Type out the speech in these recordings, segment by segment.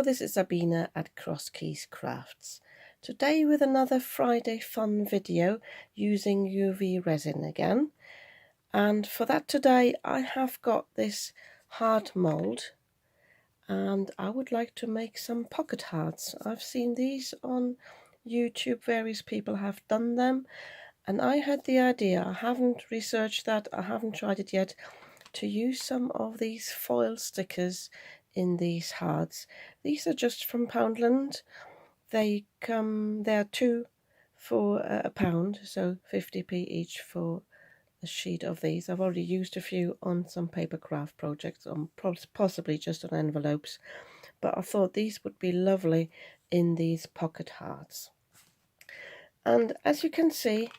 Hello, this is Sabina at Cross Keys Crafts. Today with another Friday fun video using UV resin again. And for that today I have got this heart mold and I would like to make some pocket hearts. I've seen these on YouTube, various people have done them, and I had the idea, I haven't researched that, I haven't tried it yet, to use some of these foil stickers in these hearts. These are just from Poundland. They are two for £1, so 50p each for a sheet of these. I've already used a few on some paper craft projects, possibly just on envelopes, but I thought these would be lovely in these pocket hearts. And as you can see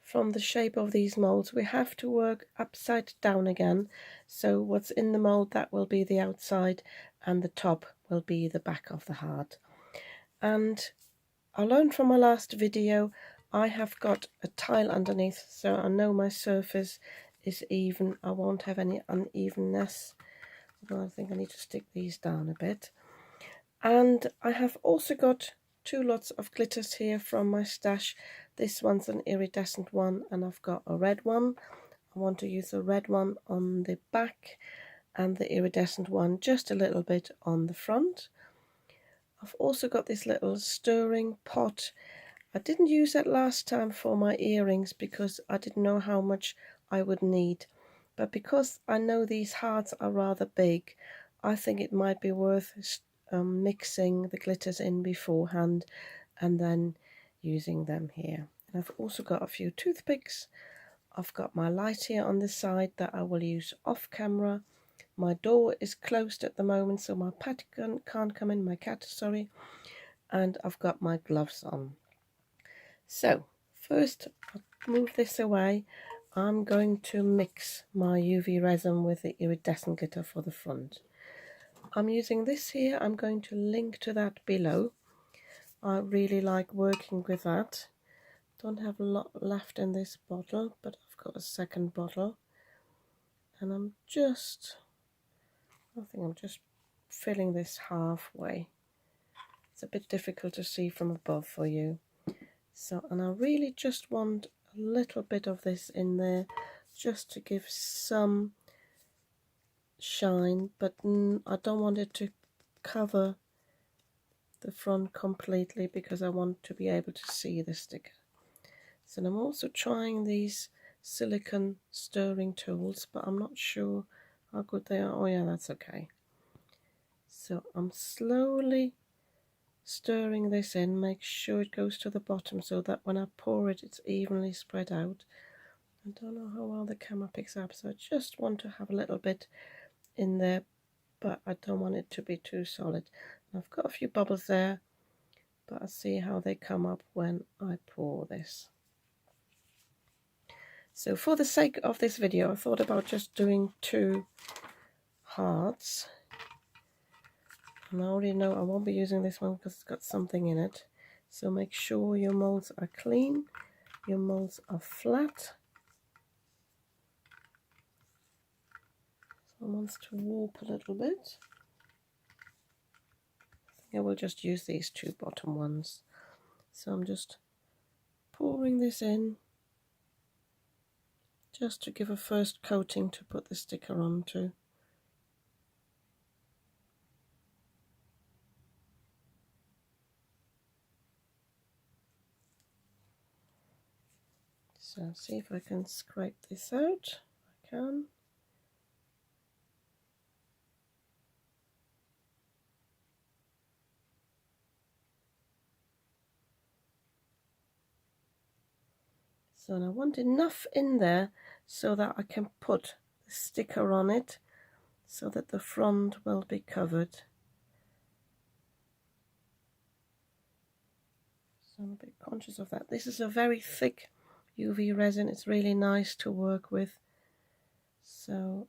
from the shape of these molds, we have to work upside down again. So what's in the mold, that will be the outside, and the top will be the back of the heart. And I learned from my last video, I have got a tile underneath, so I know my surface is even. I won't have any unevenness. Well, I think I need to stick these down a bit. And I have also got two lots of glitters here from my stash. This one's an iridescent one and I've got a red one. I want to use the red one on the back and the iridescent one just a little bit on the front. I've also got this little stirring pot. I didn't use that last time for my earrings because I didn't know how much I would need. But because I know these hearts are rather big, I think it might be worth mixing the glitters in beforehand and then using them here. And I've also got a few toothpicks. I've got my light here on the side that I will use off camera. My door is closed at the moment, so my pet can't come in, my cat, sorry. And I've got my gloves on. So first I'll move this away. I'm going to mix my UV resin with the iridescent glitter for the front. I'm using this here. I'm going to link to that below. I really like working with that. Don't have a lot left in this bottle, but I've got a second bottle. And I think I'm just filling this halfway. It's a bit difficult to see from above for you. So, and I really just want a little bit of this in there just to give some shine, but I don't want it to cover the front completely because I want to be able to see the sticker. So I'm also trying these silicone stirring tools, but I'm not sure how good they are. Oh yeah, that's okay. So I'm slowly stirring this in, make sure it goes to the bottom so that when I pour it, it's evenly spread out. I don't know how well the camera picks up, so I just want to have a little bit in there, but I don't want it to be too solid. And I've got a few bubbles there, but I'll see how they come up when I pour this. So for the sake of this video, I thought about just doing two hearts. And I already know I won't be using this one because it's got something in it. So make sure your molds are clean, your molds are flat. Someone wants to warp a little bit. I think I will just use these two bottom ones. So I'm just pouring this in just to give a first coating to put the sticker onto. So see if I can scrape this out. I can. So I want enough in there so that I can put the sticker on it so that the front will be covered. So I'm a bit conscious of that. This is a very thick UV resin. It's really nice to work with. So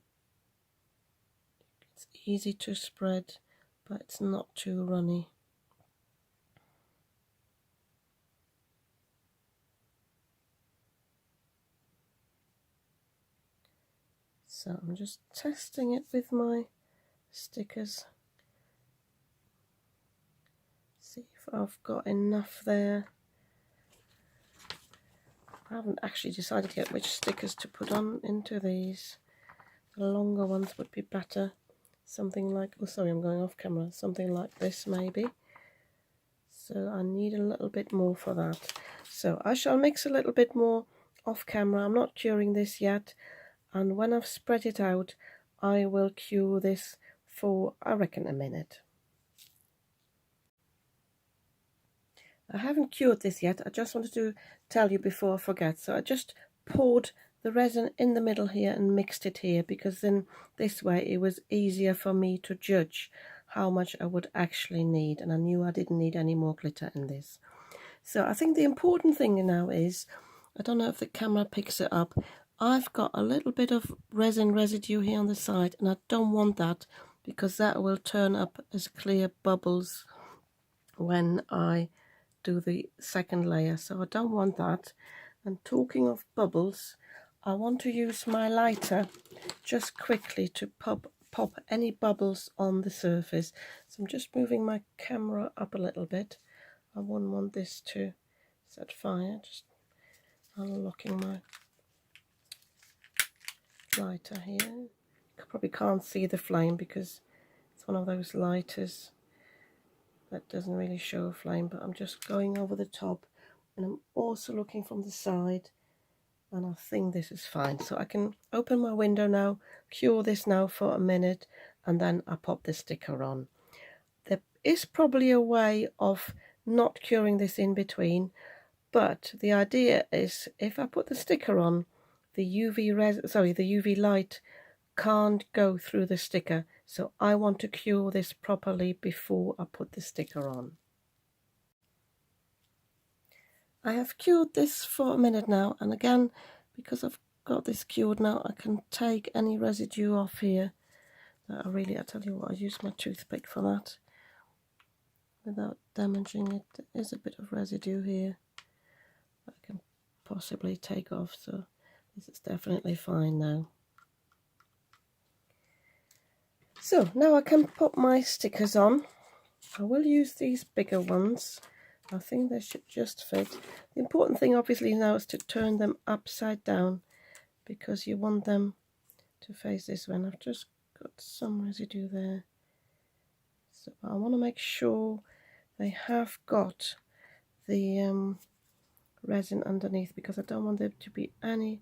it's easy to spread, but it's not too runny. So I'm just testing it with my stickers. if I've got enough there. I haven't actually decided yet which stickers to put on into these. The longer ones would be better. Something like, oh sorry, I'm going off camera, something like this maybe. So I need a little bit more for that. So I shall mix a little bit more off camera. I'm not curing this yet, and when I've spread it out I will cure this for, I reckon, a minute. I haven't cured this yet. I just wanted to tell you before I forget. So I just poured the resin in the middle here and mixed it here, because then this way it was easier for me to judge how much I would actually need, and I knew I didn't need any more glitter in this. So I think the important thing now is, I don't know if the camera picks it up, I've got a little bit of resin residue here on the side, and I don't want that because that will turn up as clear bubbles when I do the second layer, so I don't want that. And talking of bubbles, I want to use my lighter just quickly to pop any bubbles on the surface. So I'm just moving my camera up a little bit. I wouldn't want this to set fire. Just unlocking my lighter here. You probably can't see the flame because it's one of those lighters that doesn't really show a flame, but I'm just going over the top, and I'm also looking from the side, and I think this is fine. So I can open my window now, cure this now for a minute, and then I pop the sticker on. There is probably a way of not curing this in between, but the idea is if I put the sticker on, the UV light can't go through the sticker, so I want to cure this properly before I put the sticker on. I have cured this for a minute now, and again, because I've got this cured now, I can take any residue off here. I tell you what, I use my toothpick for that without damaging it. There is a bit of residue here that I can possibly take off, so this is definitely fine now. So now I can put my stickers on. I will use these bigger ones. I think they should just fit. The important thing obviously now is to turn them upside down, because you want them to face this way. And I've just got some residue there, so I want to make sure they have got the resin underneath, because I don't want there to be any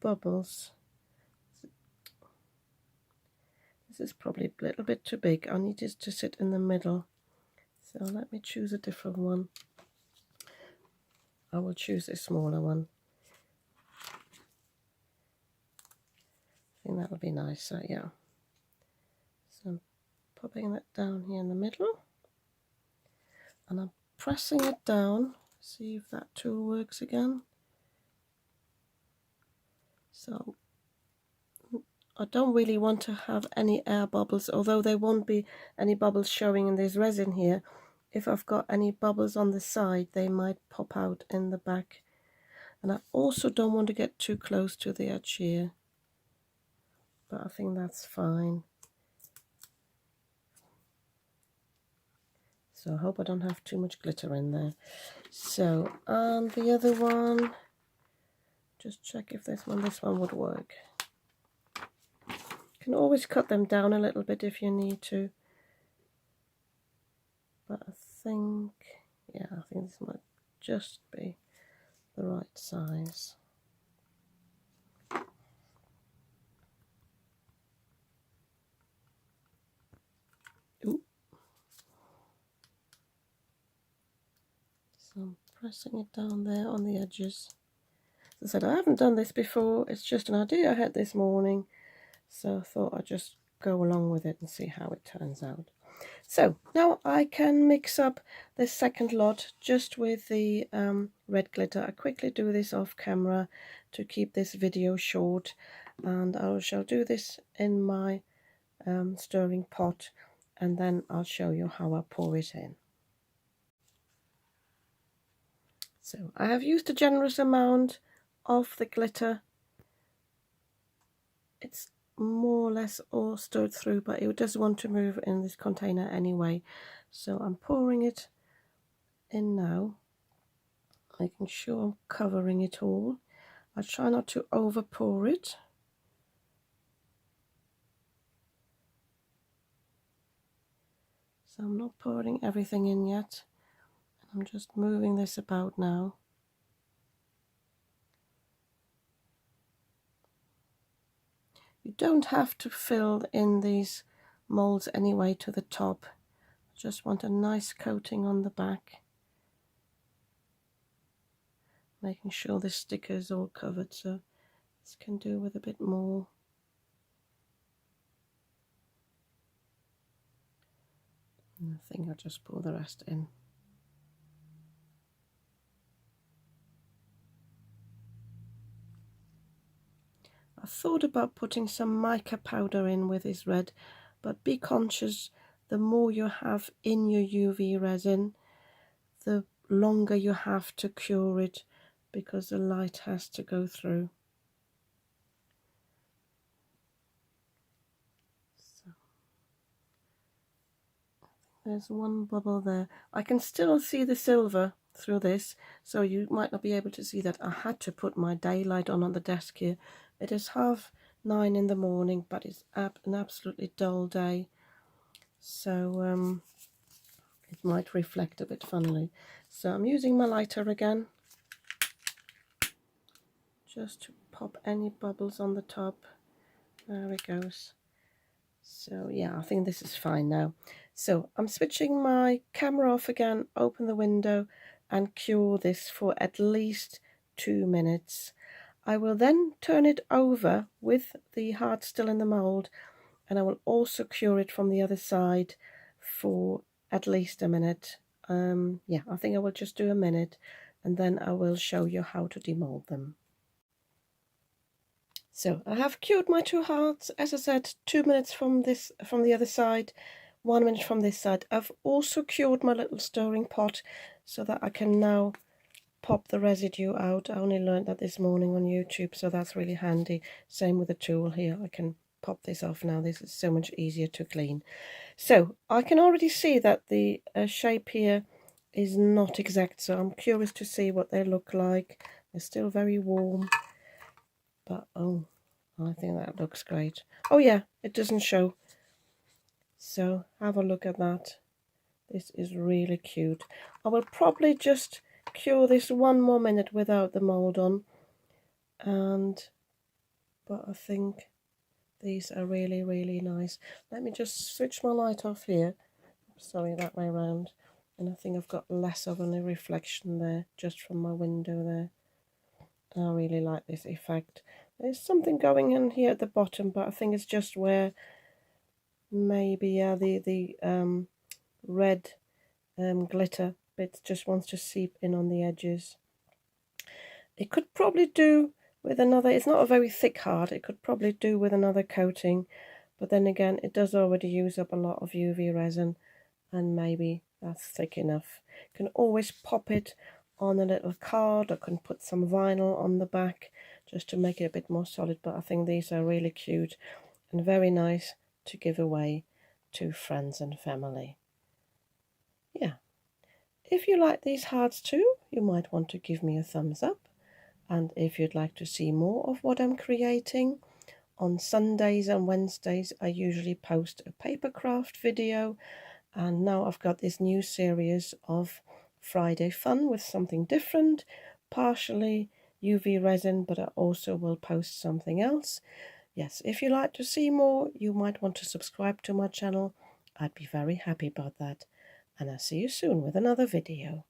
bubbles. This is probably a little bit too big. I need it to sit in the middle, so let me choose a different one. I will choose a smaller one. I think that'll be nicer, yeah. So I'm popping that down here in the middle, and I'm pressing it down. See if that tool works again. So I don't really want to have any air bubbles, although there won't be any bubbles showing in this resin here. If I've got any bubbles on the side, they might pop out in the back. And I also don't want to get too close to the edge here, but I think that's fine. So I hope I don't have too much glitter in there. So, and the other one, just check if this one would work. You can always cut them down a little bit if you need to. But I think, yeah, I think this might just be the right size. Ooh. So I'm pressing it down there on the edges. As I said, I haven't done this before. It's just an idea I had this morning, so I thought I'd just go along with it and see how it turns out. So now I can mix up the second lot just with the red glitter. I quickly do this off camera to keep this video short, and I shall do this in my stirring pot, and then I'll show you how I pour it in. So I have used a generous amount of the glitter. It's more or less all stirred through, but it does want to move in this container anyway, so I'm pouring it in now, making sure I'm covering it all. I try not to over pour it. So I'm not pouring everything in yet. I'm just moving this about now. You don't have to fill in these molds anyway to the top. Just want a nice coating on the back. Making sure the sticker is all covered, so this can do with a bit more. And I think I'll just pour the rest in. I thought about putting some mica powder in with this red, but be conscious, the more you have in your UV resin, the longer you have to cure it, because the light has to go through. So, there's one bubble there. I can still see the silver through this, so you might not be able to see that. I had to put my daylight on the desk here. It is 9:30 in the morning, but it's an absolutely dull day, so it might reflect a bit funnily. So I'm using my lighter again, just to pop any bubbles on the top. There it goes. So yeah, I think this is fine now. So I'm switching my camera off again, open the window and cure this for at least 2 minutes. I will then turn it over with the heart still in the mould, and I will also cure it from the other side for at least a minute. Yeah, I think I will just do a minute, and then I will show you how to demold them. So I have cured my 2 hearts, as I said, 2 minutes from the other side, 1 minute from this side. I've also cured my little stirring pot so that I can now pop the residue out. I only learned that this morning on YouTube, so that's really handy. Same with the tool here. I can pop this off now. This is so much easier to clean. So I can already see that the shape here is not exact, so I'm curious to see what they look like. They're still very warm, but oh, I think that looks great. Oh yeah, it doesn't show, so have a look at that. This is really cute. I will probably just cure this 1 more minute without the mold on, but I think these are really nice. Let me just switch my light off here. Sorry, that way around. And I think I've got less of a reflection there, just from my window there. I really like this effect. There's something going in here at the bottom, but I think it's just where maybe the red glitter bit just wants to seep in on the edges. It could probably do with another, it's not a very thick heart, it could probably do with another coating, but then again it does already use up a lot of UV resin, and maybe that's thick enough. You can always pop it on a little card, or can put some vinyl on the back just to make it a bit more solid, but I think these are really cute and very nice to give away to friends and family. Yeah, if you like these hearts too, you might want to give me a thumbs up, and if you'd like to see more of what I'm creating, on Sundays and Wednesdays I usually post a paper craft video, and now I've got this new series of Friday fun with something different, partially UV resin, but I also will post something else. Yes, if you'd like to see more, you might want to subscribe to my channel. I'd be very happy about that, and I'll see you soon with another video.